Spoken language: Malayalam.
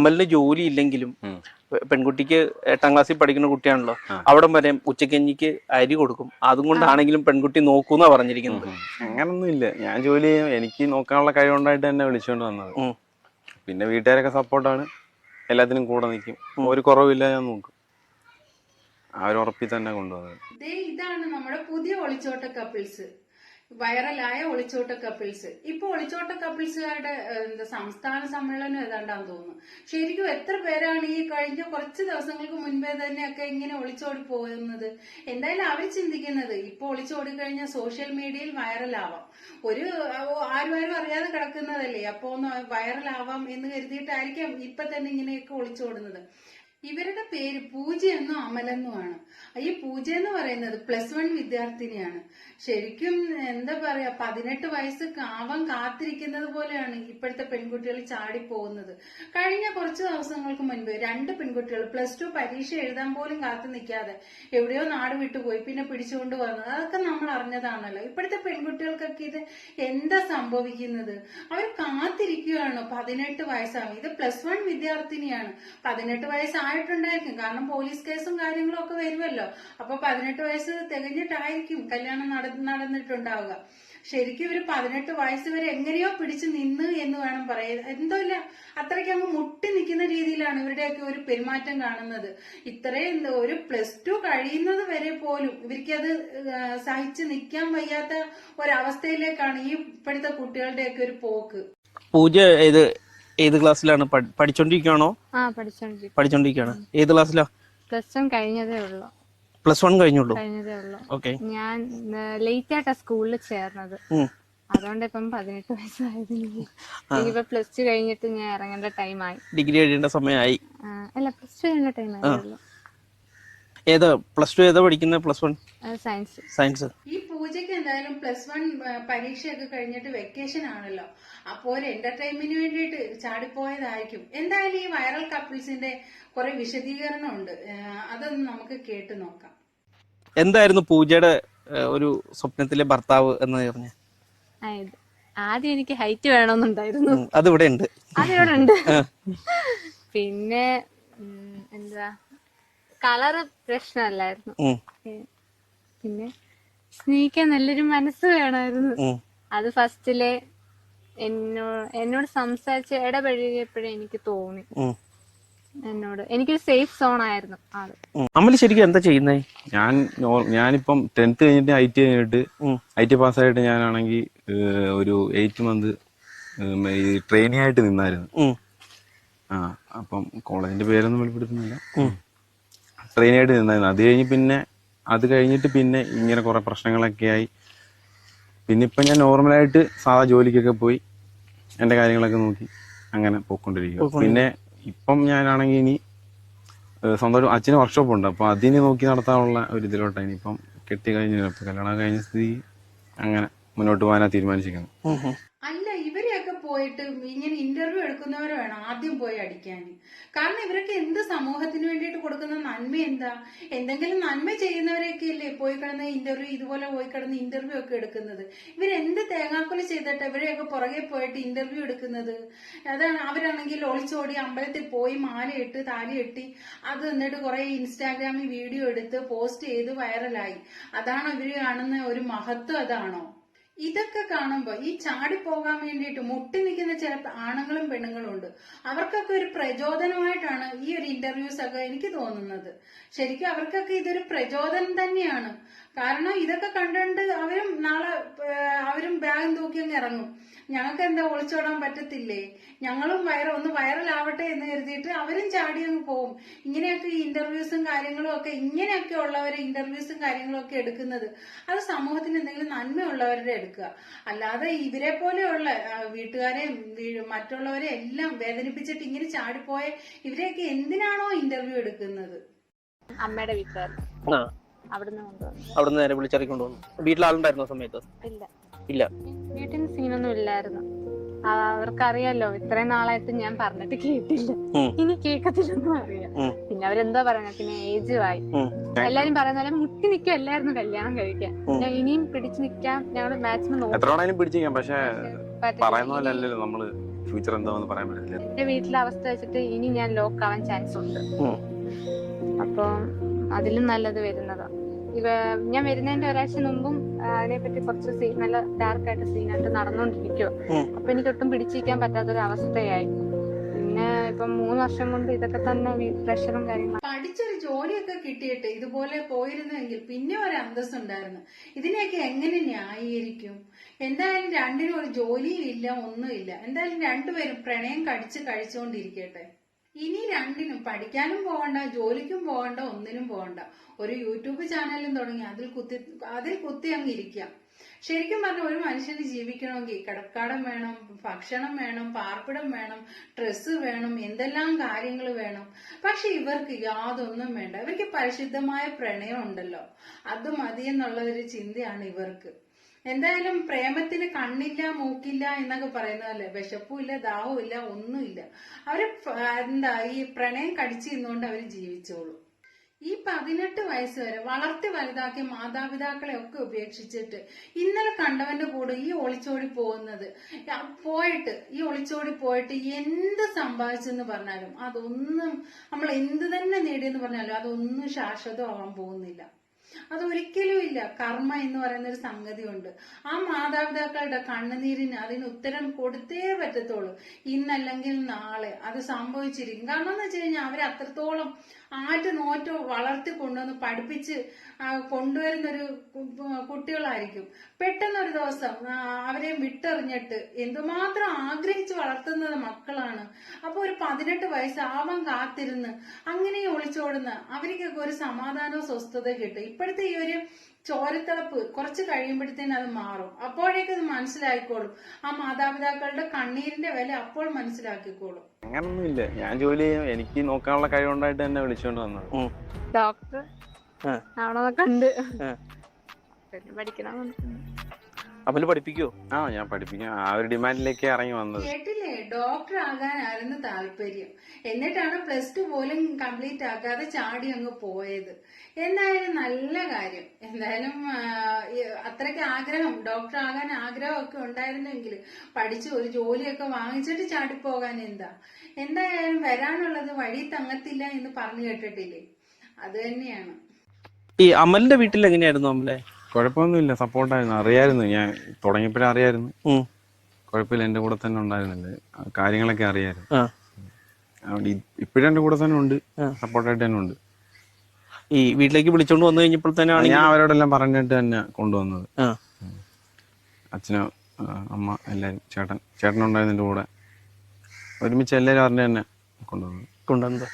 അമലിന് ജോലി ഇല്ലെങ്കിലും പെൺകുട്ടിക്ക് 8ാം ക്ലാസ്സിൽ പഠിക്കുന്ന കുട്ടിയാണല്ലോ, അവിടെ വരെ ഉച്ചക്കഞ്ഞിക്ക് അരി കൊടുക്കും. അതും കൊണ്ടാണെങ്കിലും പെൺകുട്ടി നോക്കൂന്നാ പറഞ്ഞിരിക്കുന്നത്. അങ്ങനൊന്നും ഇല്ല, ഞാൻ ജോലി ചെയ്യും, എനിക്ക് നോക്കാനുള്ള കഴിവുണ്ടായിട്ട് തന്നെ വിളിച്ചുകൊണ്ട് വന്നത്. പിന്നെ വീട്ടുകാരൊക്കെ സപ്പോർട്ടാണ്, എല്ലാത്തിനും കൂടെ നിൽക്കും, ഒരു കുറവില്ല, ഞാൻ നോക്കും. ആ ഒരു ഉറപ്പിൽ തന്നെ കൊണ്ടുവന്നത്. ഇതാണ് നമ്മുടെ പുതിയ ഒളിച്ചോട്ട കപ്പിൾസ്, വൈറലായ ഒളിച്ചോട്ട കപ്പിൾസ്. ഇപ്പൊ ഒളിച്ചോട്ട കപ്പിൾസുകാരുടെ സംസ്ഥാന സമ്മേളനം ഏതാണ്ടാന്ന് തോന്നുന്നു. ശരിക്കും എത്ര പേരാണ് ഈ കഴിഞ്ഞ കുറച്ച് ദിവസങ്ങൾക്ക് മുൻപേ തന്നെയൊക്കെ ഇങ്ങനെ ഒളിച്ചോടി പോകുന്നത്? എന്തായാലും അവർ ചിന്തിക്കുന്നത് ഇപ്പൊ ഒളിച്ചോടി കഴിഞ്ഞാൽ സോഷ്യൽ മീഡിയയിൽ വൈറലാവാം, ആരും അറിയാതെ കിടക്കുന്നതല്ലേ, അപ്പൊ ഒന്ന് വൈറലാവാം എന്ന് കരുതിയിട്ടായിരിക്കാം ഇപ്പൊ തന്നെ ഇങ്ങനെയൊക്കെ ഒളിച്ചോടുന്നത്. ഇവരുടെ പേര് പൂജ എന്നും അമലെന്നുമാണ്. ഈ പൂജ എന്ന് പറയുന്നത് +1 വിദ്യാർത്ഥിനിയാണ്. ശരിക്കും എന്താ പറയാ, 18 വയസ്സ് ആവാൻ കാത്തിരിക്കുന്നത് പോലെയാണ് ഇപ്പോഴത്തെ പെൺകുട്ടികൾ ചാടിപ്പോകുന്നത്. കഴിഞ്ഞ കുറച്ച് ദിവസങ്ങൾക്ക് മുൻപ് 2 പെൺകുട്ടികൾ +2 പരീക്ഷ എഴുതാൻ പോലും കാത്തു നിൽക്കാതെ എവിടെയോ നാട് വിട്ടുപോയി, പിന്നെ പിടിച്ചുകൊണ്ട് വന്നത് അതൊക്കെ നമ്മൾ അറിഞ്ഞതാണല്ലോ. ഇപ്പോഴത്തെ പെൺകുട്ടികൾക്കൊക്കെ ഇത് എന്താ സംഭവിക്കുന്നത്? അവർ കാത്തിരിക്കുകയാണ് 18 വയസ്സാവും. ഇത് +1 വിദ്യാർത്ഥിനിയാണ്, 18 വയസ്സായിട്ടുണ്ടായിരിക്കും, കാരണം പോലീസ് കേസും കാര്യങ്ങളും ഒക്കെ വരുമല്ലോ. അപ്പൊ 18 വയസ്സ് തികഞ്ഞിട്ടായിരിക്കും കല്യാണം നടന്നിട്ടുണ്ടാവുക. ശരിക്കും ഇവര് 18 വയസ്സ് വരെ എങ്ങനെയോ പിടിച്ചു നിന്ന് എന്ന് വേണം പറയാൻ. എന്തോ ഇല്ല, അത്രയ്ക്ക് അങ്ങ് മുട്ടി നിൽക്കുന്ന രീതിയിലാണ് ഇവരുടെയൊക്കെ ഒരു പെരുമാറ്റം കാണുന്നത്. ഇത്രയും ഒരു +2 കഴിയുന്നത് വരെ പോലും ഇവർക്കത് സഹിച്ച് നിൽക്കാൻ വയ്യാത്ത ഒരവസ്ഥയിലേക്കാണ് ഈ ഇപ്പോഴത്തെ കുട്ടികളുടെയൊക്കെ ഒരു പോക്ക്. പൂജ ഏത് ക്ലാസ്സിലാണ്? പഠിച്ചോണ്ടിരിക്കുകയാണോ? പഠിച്ചോണ്ടിരിക്കുകയാണ്. ഏത് ക്ലാസ്സിലാ? +1 കഴിഞ്ഞതേ ഉള്ളൂ. +1 കഴിഞ്ഞുള്ളൂ. ഓക്കെ. ഞാൻ ലേറ്റ് ആയിട്ടാ സ്കൂളിൽ ചേർന്നത്, അതുകൊണ്ട് ഇപ്പം 18 വയസ്സായിരുന്നു. ഇനിയിപ്പോ +2 കഴിഞ്ഞിട്ട് ഞാൻ ഇറങ്ങേണ്ട ടൈമായി. ഡിഗ്രി എഴുതേണ്ട സമയമായി. അല്ല, +2 കഴിഞ്ഞ ടൈമായുള്ളൂ. ഏതാ +2 ഏതാ പഠിക്കുന്നത്? +1 സയൻസ്. ഈ പൂജയ്ക്ക് എന്തായാലും +1 പരീക്ഷയൊക്കെ കഴിഞ്ഞിട്ട് വെക്കേഷൻ ആണല്ലോ, അപ്പോൾ ഒരു എന്റർടൈൻമെന്റിന് വേണ്ടിയിട്ട് ചാടിപ്പോയതായിരിക്കും. എന്തായാലും ഈ വൈറൽ കപ്പിൾസിന്റെ കുറെ വിശദീകരണം ഉണ്ട്, അതൊന്ന് നമുക്ക് കേട്ട് നോക്കാം. എന്തായിരുന്നു പൂജയുടെ ഒരു സ്വപ്നത്തിലെ ഭർത്താവ് എന്ന് പറഞ്ഞ? ആദ്യം എനിക്ക് ഹൈറ്റ് വേണമെന്നുണ്ടായിരുന്നു, അതിവിടെ ഉണ്ട്. പിന്നെ എന്താ, കളറ് പ്രശ്നമല്ലായിരുന്നു. പിന്നെ സ്നേഹിക്കാൻ നല്ലൊരു മനസ്സ് വേണമായിരുന്നു. അത് ഫസ്റ്റിലെ എന്നോട് സംസാരിച്ച് ഇടപഴകിയപ്പോഴേ എനിക്ക് തോന്നി, എനിക്കൊരു സേഫ് സോൺ ആയിരുന്നു ആള്. അമല് ശരിക്കും എന്താ ചെയ്യുന്നേ? ഞാനിപ്പം 10th കഴിഞ്ഞിട്ട് IT പാസ്സായിട്ട് ഞാനാണെങ്കിൽ ഒരു 8 മന്ത് ട്രെയിനി ആയിട്ട് നിന്നായിരുന്നു. അപ്പം കോളേജിന്റെ പേരൊന്നും വെളിപ്പെടുത്തുന്നില്ല, ട്രെയിനായിട്ട് നിന്നായിരുന്നു. അത് കഴിഞ്ഞിട്ട് പിന്നെ ഇങ്ങനെ കുറെ പ്രശ്നങ്ങളൊക്കെ ആയി. പിന്നെ ഇപ്പം ഞാൻ നോർമലായിട്ട് സാധാ ജോലിക്കൊക്കെ പോയി എൻ്റെ കാര്യങ്ങളൊക്കെ നോക്കി അങ്ങനെ പോയിക്കൊണ്ടിരിക്കും. പിന്നെ ഇപ്പം ഞാനാണെങ്കിൽ ഇനി സ്വന്തമായിട്ട് അച്ഛന് വർക്ക്ഷോപ്പ് ഉണ്ട്, അപ്പൊ അതിന് നോക്കി നടത്താനുള്ള ഒരു ഇതിലോട്ടാണ്. ഇനിയിപ്പം കല്യാണം കഴിഞ്ഞ സ്ഥിതി അങ്ങനെ മുന്നോട്ട് പോകാനാ തീരുമാനിച്ചിരിക്കുന്നത്. അല്ല, ഇവരെയൊക്കെ പോയിട്ട് ഇങ്ങനെ ഇന്റർവ്യൂ എടുക്കുന്നവരെ വേണം ആദ്യം പോയി അടിക്കാൻ. കാരണം ഇവരൊക്കെ എന്ത് സമൂഹത്തിന് വേണ്ടിയിട്ട് കൊടുക്കുന്ന നന്മ എന്താ? എന്തെങ്കിലും നന്മ ചെയ്യുന്നവരെയൊക്കെ അല്ലേ പോയി കിടന്ന് ഇതുപോലെ പോയി കിടന്ന് ഇന്റർവ്യൂ ഒക്കെ എടുക്കുന്നത്. ഇവരെന്ത് തേങ്ങാക്കൊല ചെയ്തിട്ട് ഇവരെയൊക്കെ പുറകെ പോയിട്ട് ഇന്റർവ്യൂ എടുക്കുന്നത്? അതാണ്. അവരാണെങ്കിൽ ഒളിച്ചോടി അമ്പലത്തിൽ പോയി മാലയിട്ട് താലി കെട്ടി അത് എന്നിട്ട് കുറെ ഇൻസ്റ്റാഗ്രാമിൽ വീഡിയോ എടുത്ത് പോസ്റ്റ് ചെയ്ത് വൈറലായി. അതാണോ ഇവര് കാണുന്ന ഒരു മഹത്വം? അതാണോ? ഇതൊക്കെ കാണുമ്പോ ഈ ചാടിപ്പോകാൻ വേണ്ടിയിട്ട് മുട്ടി നിൽക്കുന്ന ചില ആണുങ്ങളും പെണ്ണുങ്ങളും ഉണ്ട്. അവർക്കൊക്കെ ഒരു പ്രചോദനമായിട്ടാണ് ഈ ഒരു ഇന്റർവ്യൂസ് ഒക്കെ എനിക്ക് തോന്നുന്നത്. ശരിക്കും അവർക്കൊക്കെ ഇതൊരു പ്രചോദനം തന്നെയാണ്. കാരണം ഇതൊക്കെ കണ്ടുകൊണ്ട് അവരും ബാഗും തൂക്കി അങ്ങ് ഇറങ്ങും. ഞങ്ങൾക്ക് എന്താ ഒളിച്ചോടാൻ പറ്റത്തില്ലേ, ഞങ്ങളും ഒന്ന് വൈറലാവട്ടെ എന്ന് കരുതിയിട്ട് അവരും ചാടി അങ്ങ് പോവും. ഇങ്ങനെയൊക്കെ ഈ ഇന്റർവ്യൂസും കാര്യങ്ങളും ഒക്കെ, ഇങ്ങനെയൊക്കെ ഉള്ളവരെ ഇന്റർവ്യൂസും കാര്യങ്ങളും ഒക്കെ എടുക്കുന്നത് അത് സമൂഹത്തിന് എന്തെങ്കിലും നന്മയുള്ളവരുടെ എടുക്കുക, അല്ലാതെ ഇവരെ പോലെയുള്ള വീട്ടുകാരെയും മറ്റുള്ളവരെ എല്ലാം വേദനിപ്പിച്ചിട്ട് ഇങ്ങനെ ചാടിപ്പോയ ഇവരെയൊക്കെ എന്തിനാണോ ഇന്റർവ്യൂ എടുക്കുന്നത്? അമ്മയുടെ വീട്ടുകാർ അവിടുന്ന് നേരെ വിളിച്ചിറക്കൊണ്ട് വന്നു. വീട്ടിലാളുണ്ടായിരുന്ന സമയത്ത്? ഇല്ല, വീട്ടിൽ സീനൊന്നും ഇല്ലായിരുന്നു. അവർക്കറിയാലോ ഇത്രയും നാളായിട്ട് ഞാൻ പറഞ്ഞിട്ട് കേട്ടില്ല, ഇനി കേൾക്കത്തില്ലെന്നും അറിയാം. പിന്നെ അവരെന്താ പറയുന്നത്, പിന്നെ ഏജുമായി. എല്ലാരും പറയുന്ന പോലെ മുട്ടി നിൽക്കല്ലായിരുന്നു കല്യാണം കഴിക്കാൻ. ഇനിയും പിടിച്ചു നിൽക്കാം, ഞങ്ങള് മാക്സിമം നോക്കാം. പിടിച്ചു നിൽക്കാം, പക്ഷെ പറയുന്ന പോലെ അല്ലല്ലോ നമ്മള് ഫ്യൂച്ചർ എന്താണെന്ന് പറയാൻ പറ്റില്ല. എന്റെ വീട്ടിലെ അവസ്ഥ വെച്ചിട്ട് ഇനി ഞാൻ ലോക്ക് ആവാൻ ചാൻസ് ഉണ്ട്. അപ്പൊ അതിലും നല്ലത് വരുന്നതാ. ഞാൻ വരുന്നതിന്റെ ഒരാഴ്ച മുമ്പും അതിനെപ്പറ്റി കുറച്ച് നല്ല ഡാർക്കായിട്ട് സീനായിട്ട് നടന്നുകൊണ്ടിരിക്കുക. അപ്പൊ എനിക്ക് ഒട്ടും പിടിച്ചിരിക്കാൻ പറ്റാത്തൊരു അവസ്ഥയായി. പിന്നെ ഇപ്പം 3 വർഷം കൊണ്ട് ഇതൊക്കെ തന്നെ പ്രഷറും കാര്യങ്ങളും. പഠിച്ചൊരു ജോലിയൊക്കെ കിട്ടിയിട്ട് ഇതുപോലെ പോയിരുന്നെങ്കിൽ പിന്നെ ഒരു അന്തസ് ഉണ്ടായിരുന്നു. ഇതിനെയൊക്കെ എങ്ങനെ ന്യായീകരിക്കും? എന്തായാലും രണ്ടിനും ഒരു ജോലിയും ഇല്ല, ഒന്നുമില്ല. എന്തായാലും രണ്ടുപേരും പ്രണയം കഴിച്ചുകൊണ്ടിരിക്കട്ടെ. ഇനി രണ്ടിനും പഠിക്കാനും പോകണ്ട, ജോലിക്കും പോകണ്ട, ഒന്നിനും പോകണ്ട. ഒരു യൂട്യൂബ് ചാനലും തുടങ്ങി അതിൽ കുത്തി അങ്ങ് ഇരിക്കാം. ശരിക്കും പറഞ്ഞാൽ ഒരു മനുഷ്യന് ജീവിക്കണമെങ്കിൽ കിടക്കാടം വേണം, ഭക്ഷണം വേണം, പാർപ്പിടം വേണം, ഡ്രസ്സ് വേണം, എന്തെല്ലാം കാര്യങ്ങൾ വേണം. പക്ഷെ ഇവർക്ക് യാതൊന്നും വേണ്ട. ഇവർക്ക് പരിശുദ്ധമായ പ്രണയം ഉണ്ടല്ലോ, അത് മതിയെന്നുള്ള ഒരു ചിന്തയാണ് ഇവർക്ക്. എന്തായാലും പ്രേമത്തിന് കണ്ണില്ല മൂക്കില്ല എന്നൊക്കെ പറയുന്നതല്ലേ, വിശപ്പുമില്ല, ദാഹവുമില്ല, ഒന്നുമില്ല. അവര് ഈ പ്രണയം കടിച്ചിരുന്നുകൊണ്ട് അവര് ജീവിച്ചോളൂ. ഈ 18 വയസ്സ് വരെ വളർത്തി വലുതാക്കിയ മാതാപിതാക്കളെ ഒക്കെ ഉപേക്ഷിച്ചിട്ട് ഇന്നലെ കണ്ടവന്റെ കൂടെ ഈ ഒളിച്ചോടി പോയിട്ട് എന്ത് സമ്പാദിച്ചെന്ന് പറഞ്ഞാലും അതൊന്നും, നമ്മൾ എന്ത് തന്നെ നേടിയെന്ന് പറഞ്ഞാലും അതൊന്നും ശാശ്വതമാവാൻ പോകുന്നില്ല. അതൊരിക്കലും ഇല്ല. കർമ്മ എന്ന് പറയുന്ന ഒരു സംഗതി ഉണ്ട്. ആ മാതാപിതാക്കളുടെ കണ്ണുനീരിന് അതിന് ഉത്തരം കൊടുത്തേ പറ്റത്തുള്ളൂ. ഇന്നല്ലെങ്കിൽ നാളെ അത് സംഭവിച്ചിരിക്കും. കാരണം എന്ന് വെച്ച് കഴിഞ്ഞാൽ അവർ അത്രത്തോളം നോറ്റ് വളർത്തി കൊണ്ടുവന്ന് പഠിപ്പിച്ച് കൊണ്ടുവരുന്നൊരു കുട്ടികളായിരിക്കും. പെട്ടെന്നൊരു ദിവസം അവരെ വിട്ടെറിഞ്ഞിട്ട് എന്തുമാത്രം ആഗ്രഹിച്ച് വളർത്തുന്നത് മക്കളാണ്. അപ്പൊ ഒരു 18 വയസ്സാവാൻ കാത്തിരുന്ന് അങ്ങനെ ഒളിച്ചോടുന്ന അവർക്കൊക്കെ ഒരു സമാധാനവും സ്വസ്ഥത കിട്ടും. ഇപ്പോഴത്തെ ഈ ഒരു ചോരത്തിളപ്പ് കുറച്ച് കഴിയുമ്പോഴത്തേന് അത് മാറും. അപ്പോഴേക്കും അത് മനസ്സിലായിക്കോളും. ആ മാതാപിതാക്കളുടെ കണ്ണീരിന്റെ വില അപ്പോൾ മനസ്സിലാക്കിക്കോളും. അങ്ങനൊന്നുമില്ല. ഞാൻ ജോലി ചെയ്യും, എനിക്ക് നോക്കാനുള്ള കഴിവുണ്ടായിട്ട് തന്നെ വിളിച്ചോണ്ട് വന്നത്. ഡോക്ടർ അവിടെ കണ്ട് പഠിക്കണം. അവല് പഠിപ്പിക്കോ? ഞാൻ പഠിപ്പിക്കാം. ആ ഒരു ഡിമാൻഡിലേക്ക് ഇറങ്ങി വന്നത്. കേട്ടില്ലേ, ഡോക്ടർ ആകാനായിരുന്നു താല്പര്യം. എന്നിട്ടാണ് +2 പോലും കംപ്ലീറ്റ് ആക്കാതെ ചാടി അങ്ങ് പോയത്. എന്തായാലും നല്ല കാര്യം. എന്തായാലും അത്രയ്ക്ക് ആഗ്രഹം, ഡോക്ടർ ആകാൻ ആഗ്രഹമൊക്കെ ഉണ്ടായിരുന്നെങ്കിൽ പഠിച്ച് ഒരു ജോലിയൊക്കെ വാങ്ങിച്ചിട്ട് ചാടിപ്പോകാൻ എന്തായാലും വരാനുള്ളത് വഴി തങ്ങത്തില്ല എന്ന് പറഞ്ഞു കേട്ടിട്ടില്ലേ, അത് തന്നെയാണ്. ഈ അമലിന്റെ വീട്ടിൽ എങ്ങനെയായിരുന്നു അമലെ? കുഴപ്പമൊന്നുമില്ല, സപ്പോർട്ടായിരുന്നു. അറിയായിരുന്നു, ഞാൻ തുടങ്ങിയപ്പോഴേ അറിയായിരുന്നു. കുഴപ്പമില്ല, എന്റെ കൂടെ തന്നെ ഉണ്ടായിരുന്നില്ലേ, കാര്യങ്ങളൊക്കെ അറിയായിരുന്നു. അതുകൊണ്ട് ഇപ്പോഴും എന്റെ കൂടെ തന്നെ ഉണ്ട്, സപ്പോർട്ടായിട്ട് തന്നെ ഉണ്ട്. ഈ വീട്ടിലേക്ക് വിളിച്ചോണ്ട് വന്നു കഴിഞ്ഞപ്പോൾ തന്നെ ഞാൻ അവരോടെല്ലാം പറഞ്ഞിട്ട് തന്നെ കൊണ്ടുവന്നത്. അച്ഛനോ അമ്മ എല്ലാരും, ചേട്ടനുണ്ടായിരുന്നു എന്റെ കൂടെ. ഒരുമിച്ച് എല്ലാരും അറിഞ്ഞു തന്നെ കൊണ്ടുവന്നത്.